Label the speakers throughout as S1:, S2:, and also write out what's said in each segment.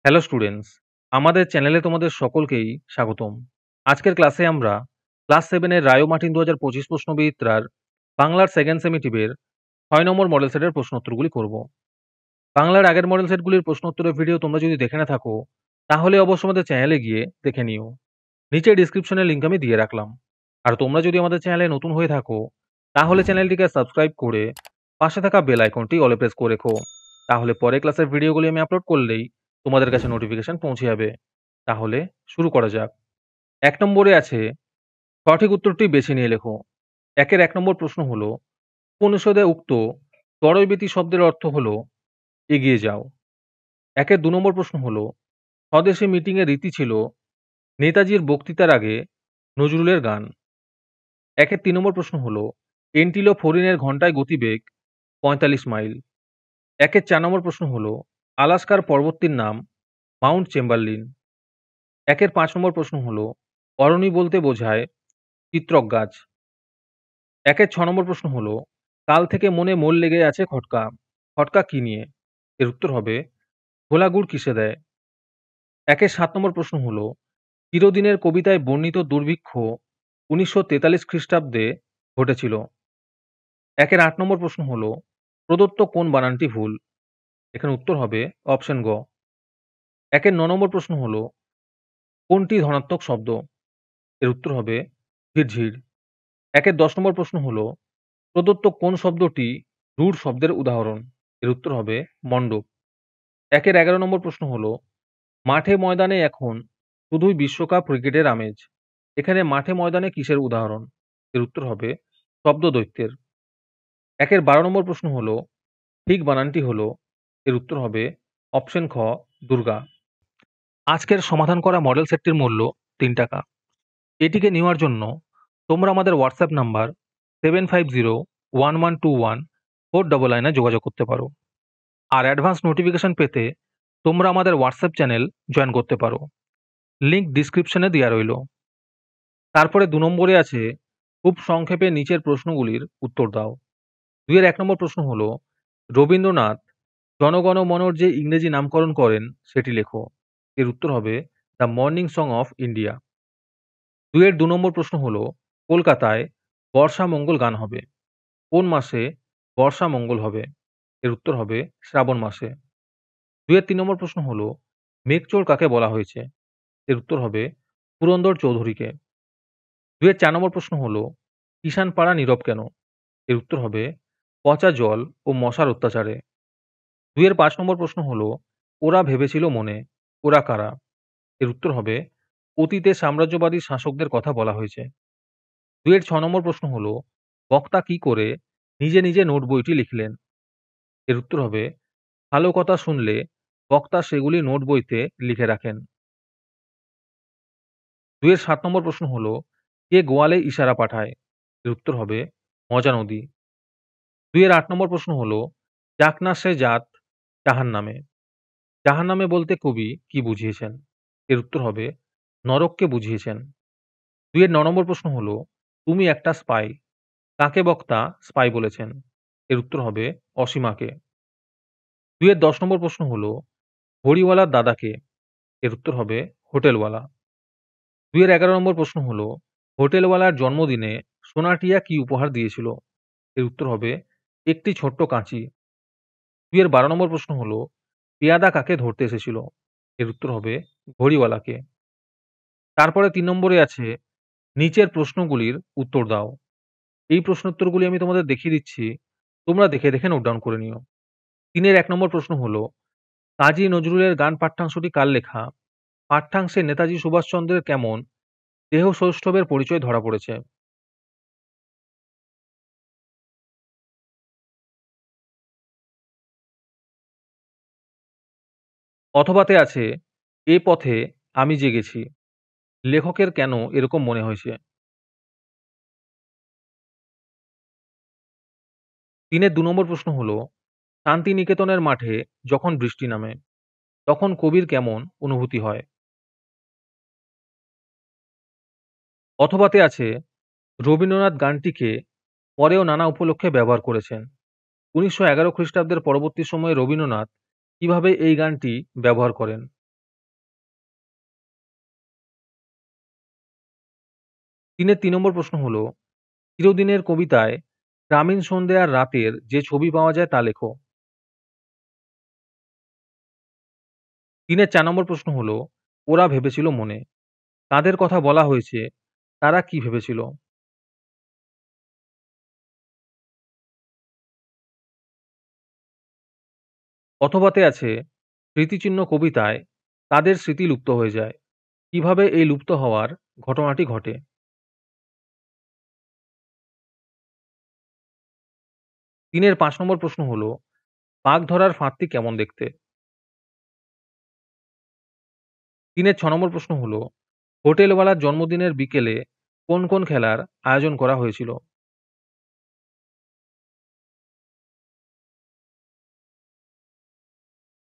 S1: Hello students, আমাদের চ্যানেলে তোমাদের সকলকেই স্বাগতম। আজকের ক্লাসে আমরা ক্লাস 7 এর রায়ো মার্টিন ২০২৫ প্রশ্নবিচিত্রার বাংলার সেকেন্ড সেমিটিভের ৬ নম্বর মডেল সেটের প্রশ্নোত্তরগুলি করব। বাংলার আগের মডেল সেটগুলির প্রশ্নোত্তরের ভিডিও তোমরা যদি দেখে না থাকো, তাহলে অবশ্যই আমাদের চ্যানেলে গিয়ে দেখে নিও। নিচে ডিসক্রিপশনে লিঙ্ক আমি দিয়ে রাখলাম। আর তোমরা যদি আমাদের চ্যানেলে নতুন হয়ে থাকো, তাহলে চ্যানেলটিকে সাবস্ক্রাইব করে পাশে থাকা বেল আইকনটি অলে প্রেস করে রেখো। তাহলে পরে ক্লাসের ভিডিওগুলি আমি আপলোড করলেই তোমাদের কাছে নোটিফিকেশন পৌঁছে যাবে। তাহলে শুরু করা যাক। ১ নম্বরে আছে, সঠিক উত্তরটি বেছে নিয়ে লেখো। ১ নম্বর প্রশ্ন হলো, উপনিষদে উক্ত ত্বরৈবেতি শব্দের অর্থ হলো এগিয়ে যাও। ২ নম্বর প্রশ্ন হলো, স্বদেশী মিটিংয়ের রীতি ছিল নেতাজির বক্তৃতার আগে নজরুলের গান। ৩ নম্বর প্রশ্ন হলো, এন্টিলোপ হরিণের ঘণ্টায় গতিবেগ ৪৫ মাইল। ৪ নম্বর প্রশ্ন হলো, আলাস্কার পর্বতটির নাম মাউন্ট চেম্বারলিন। ৫ নম্বর প্রশ্ন হলো, অরণি বলতে বোঝায় চিত্রক গাছ। ৬ নম্বর প্রশ্ন হলো, কাল থেকে মনে মোল লেগে আছে খটকা। খটকা কি নিয়ে? এর উত্তর হবে, ঘোলা গুড় কিসে দেয়? ৭ নম্বর প্রশ্ন হলো, চিরদিনের কবিতায় বর্ণিত দুর্ভিক্ষ ১৯৪৩ খ্রিস্টাব্দে ঘটেছিল। ৮ নম্বর প্রশ্ন হলো, প্রদত্ত কোন বানানটি ভুল? এখানে উত্তর হবে অপশন গ। ৯ নম্বর প্রশ্ন হলো, কোনটি ধনাত্মক শব্দ? এর উত্তর হবে ঝিরঝির। ১-১০ নম্বর প্রশ্ন হলো, প্রদত্ত কোন শব্দটি রূঢ় শব্দের উদাহরণ? এর উত্তর হবে মণ্ডপ। ১-১১ নম্বর প্রশ্ন হলো, মাঠে ময়দানে এখন শুধুই বিশ্বকাপ ক্রিকেটের আমেজ। এখানে মাঠে ময়দানে কিসের উদাহরণ? এর উত্তর হবে শব্দদৈত্যের। ১-১২ নম্বর প্রশ্ন হলো, ঠিক বানানটি হলো? এর উত্তর হবে অপশন খ, দুর্গা। আজকের সমাধান করা মডেল সেটটির মূল্য ৩ টাকা। এটিকে নেওয়ার জন্য তোমরা আমাদের হোয়াটসঅ্যাপ নাম্বার 7501121499 যোগাযোগ করতে পারো। আর অ্যাডভান্স নোটিফিকেশন পেতে তোমরা আমাদের হোয়াটসঅ্যাপ চ্যানেল জয়েন করতে পারো। লিংক ডিসক্রিপশনে দেওয়া রইল। তারপরে ২ নম্বরে আছে, খুব সংক্ষেপে নিচের প্রশ্নগুলির উত্তর দাও। ২-১ নম্বর প্রশ্ন হলো, রবীন্দ্রনাথ জনগণমনর যে ইংরেজি নামকরণ করেন সেটি লেখো। এর উত্তর হবে the morning song of India. ২ নম্বর প্রশ্ন হলো, কলকাতায় বর্ষা মঙ্গল গান হবে। কোন মাসে বর্ষা মঙ্গল হবে? এর উত্তর হবে শ্রাবণ মাসে। ৩ নম্বর প্রশ্ন হলো, মেঘচোর কাকে বলা হয়েছে? এর উত্তর হবে পুরন্দর চৌধুরীকে। ৪ নম্বর প্রশ্ন হলো, কিষান পাড়া নীরব কেন? এর উত্তর হবে পচা জল ও মশার অত্যাচারে। ৫ নম্বর প্রশ্ন হলো, ওরা ভেবেছিল মনে। ওরা কারা? এর উত্তর হবে অতীতে সাম্রাজ্যবাদী শাসকদের কথা বলা হয়েছে। ৬ নম্বর প্রশ্ন হলো, বক্তা কি করে নিজে নিজে নোট বইটি লিখলেন? এর উত্তর হবে, ভালো কথা শুনলে বক্তা সেগুলি নোট বইতে লিখে রাখেন। ৭ নম্বর প্রশ্ন হলো, কে গোয়ালে ইশারা পাঠায়? এর উত্তর হবে মজা নদী। ৮ নম্বর প্রশ্ন হলো, যাক না সে জাত জাহান্নামে। জাহান্নামে বলতে কবি কি বুঝিয়েছেন? এর উত্তর হবে নরককে বুঝিয়েছেন। ৯ নম্বর প্রশ্ন হলো, তুমি একটা স্পাই। কাকে বক্তা স্পাই বলেছেন? এর উত্তর হবে অসীমাকে। ১০ নম্বর প্রশ্ন হলো, হরিওয়ালার দাদা কে? এর উত্তর হবে হোটেলওয়ালা। ১১ নম্বর প্রশ্ন হলো, হোটেলওয়ালার জন্মদিনে সোনাটিয়া কি উপহার দিয়েছিল? এর উত্তর হবে একটি ছোট্ট কাঁচি। ১২ নম্বর প্রশ্ন হলো, পেয়াদা কাকে ধরতে এসেছিল? এর উত্তর হবে ঘড়িওয়ালাকে। তারপরে ৩ নম্বরে আছে, নিচের প্রশ্নগুলির উত্তর দাও। এই প্রশ্নোত্তরগুলি আমি তোমাদের দেখিয়ে দিচ্ছি। তোমরা দেখে দেখে নোট ডাউন করে নিও। ৩-১ নম্বর প্রশ্ন হলো, কাজী নজরুলের গান পাঠ্যাংশটি কার লেখা? পাঠ্যাংশে নেতাজি সুভাষচন্দ্রের কেমন দেহসৌষ্ঠবের পরিচয় ধরা পড়েছে? অথবাতে আছে, এ পথে আমি যে গেছি। লেখকের কেন এরকম মনে হয়েছে? ৩-২ নম্বর প্রশ্ন হলো, শান্তিনিকেতনের মাঠে যখন বৃষ্টি নামে, তখন কবির কেমন অনুভূতি হয়? অথবাতে আছে, রবীন্দ্রনাথ গানটিকে পরেও নানা উপলক্ষে ব্যবহার করেছেন। ১৯১১ খ্রিস্টাব্দের পরবর্তী সময়ে রবীন্দ্রনাথ কিভাবে এই গানটি ব্যবহার করেন? 3-এর 3 নম্বর প্রশ্ন হলো, চিরদিনের কবিতায় গ্রামীণ সন্ধে আর রাতের যে ছবি পাওয়া যায় তা লেখো। 3-এর 4 নম্বর প্রশ্ন হলো, ওরা ভেবেছিল মনে। তাদের কথা বলা হয়েছে, তারা কি ভেবেছিল? অথবাতে আছে, স্মৃতিচিহ্ন কবিতায় তাদের স্মৃতি লুপ্ত হয়ে যায়। কিভাবে এই লুপ্ত হওয়ার ঘটনাটি ঘটে? 3-এর 5 নম্বর প্রশ্ন হলো, বাঘ ধরার ফাঁদটি কেমন দেখতে? 3-এর 6 নম্বর প্রশ্ন হলো, হোটেলওয়ালার জন্মদিনের বিকেলে কোন কোন খেলার আয়োজন করা হয়েছিল?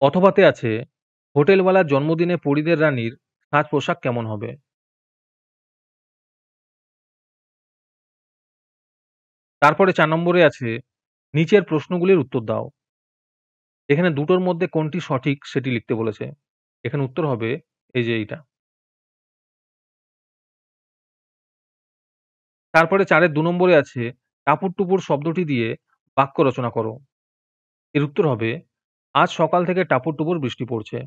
S1: অথবাতে আছে, হোটেলওয়ালার জন্মদিনে পরিদের রানীর সাজ পোশাক কেমন হবে? তারপরে 4 নম্বরে আছে, নিচের প্রশ্নগুলির উত্তর দাও। এখানে দুটোর মধ্যে কোনটি সঠিক সেটি লিখতে বলেছে। এখানে উত্তর হবে এই যে এইটা। তারপরে ৪ এর ২ নম্বরে আছে, টাপুর-টুপুর শব্দটি দিয়ে বাক্য রচনা করো। এর উত্তর হবে, আজ সকাল থেকে টাপুর-টুপুর বৃষ্টি পড়ছে।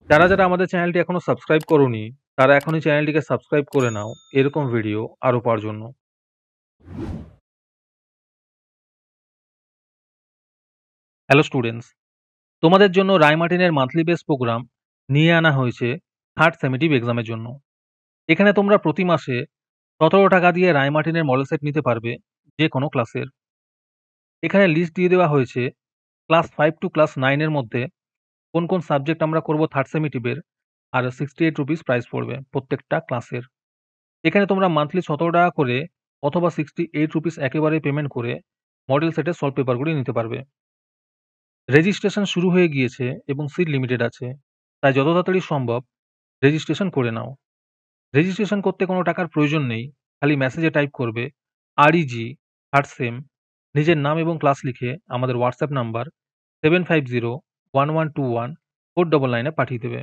S1: যারা আমাদের চ্যানেলটি এখনো সাবস্ক্রাইব করোনি, তারা এখনই চ্যানেলটিকে সাবস্ক্রাইব করে নাও এরকম ভিডিও আরো পাওয়ার জন্য। হ্যালো স্টুডেন্টস, তোমাদের জন্য রায় মার্টিনের মান্থলি বেস প্রোগ্রাম নিয়ে আনা হয়েছে থার্ড সেমেটিভ এক্সামের জন্য। এখানে তোমরা প্রতি মাসে ১৭ টাকা দিয়ে রায় মার্টিনের মডেল সেট নিতে পারবে যে কোনো ক্লাসের। এখানে লিস্ট দিয়ে দেওয়া হয়েছে ক্লাস 5 টু ক্লাস 9 এর মধ্যে কোন কোন সাবজেক্ট আমরা করব থার্ড সেমেটিভের, আর 68 রুপিস প্রাইস পড়বে প্রত্যেকটা ক্লাসের। এখানে তোমরা মান্থলি ১৭ টাকা করে অথবা 68 রুপিস একেবারে পেমেন্ট করে মডেল সেটের সলভ পেপারগুলি নিতে পারবে। রেজিস্ট্রেশন শুরু হয়ে গিয়েছে এবং সিট লিমিটেড আছে, তাই যত তাড়াতাড়ি সম্ভব রেজিস্ট্রেশন করে নাও। রেজিস্ট্রেশন করতে কোনো টাকার প্রয়োজন নেই, খালি মেসেজে টাইপ করবে REG থার্ড সেম, নিজের নাম এবং ক্লাস লিখে আমাদের হোয়াটসঅ্যাপ নাম্বার 7501121499 এ পাঠিয়ে দেবে।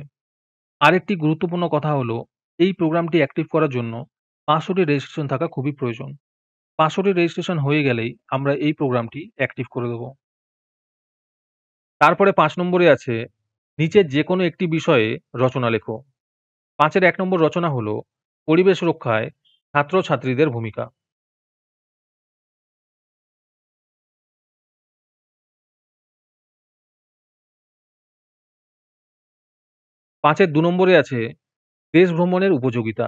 S1: আরেকটি গুরুত্বপূর্ণ কথা হলো, এই প্রোগ্রামটি অ্যাক্টিভ করার জন্য ৫০০টি রেজিস্ট্রেশন থাকা খুবই প্রয়োজন। ৫০০টি রেজিস্ট্রেশন হয়ে গেলেই আমরা এই প্রোগ্রামটি অ্যাক্টিভ করে দেব। তারপরে ৫ নম্বরে আছে, নিচের যেকোনো একটি বিষয়ে রচনা লেখো। ৫ এর ১ নম্বর রচনা হলো, পরিবেশ রক্ষায় ছাত্র-ছাত্রীদের ভূমিকা। ৫ এর ২ নম্বরে আছে, দেশ ভ্রমণের উপযোগিতা।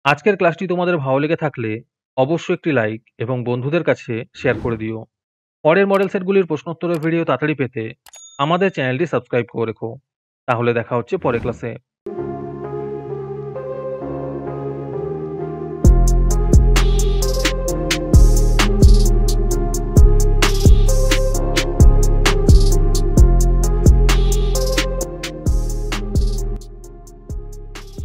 S1: 'আজকের ক্লাসটি তোমাদের ভালো লেগে থাকলে অবশ্যই একটি লাইক এবং বন্ধুদের কাছে শেয়ার করে দিও। পরের মডেল সেটগুলির প্রশ্নোত্তরের ভিডিও তাড়াতাড়ি পেতে আমাদের চ্যানেলটি সাবস্ক্রাইব করে রেখো। তাহলে দেখা হচ্ছে পরের ক্লাসে।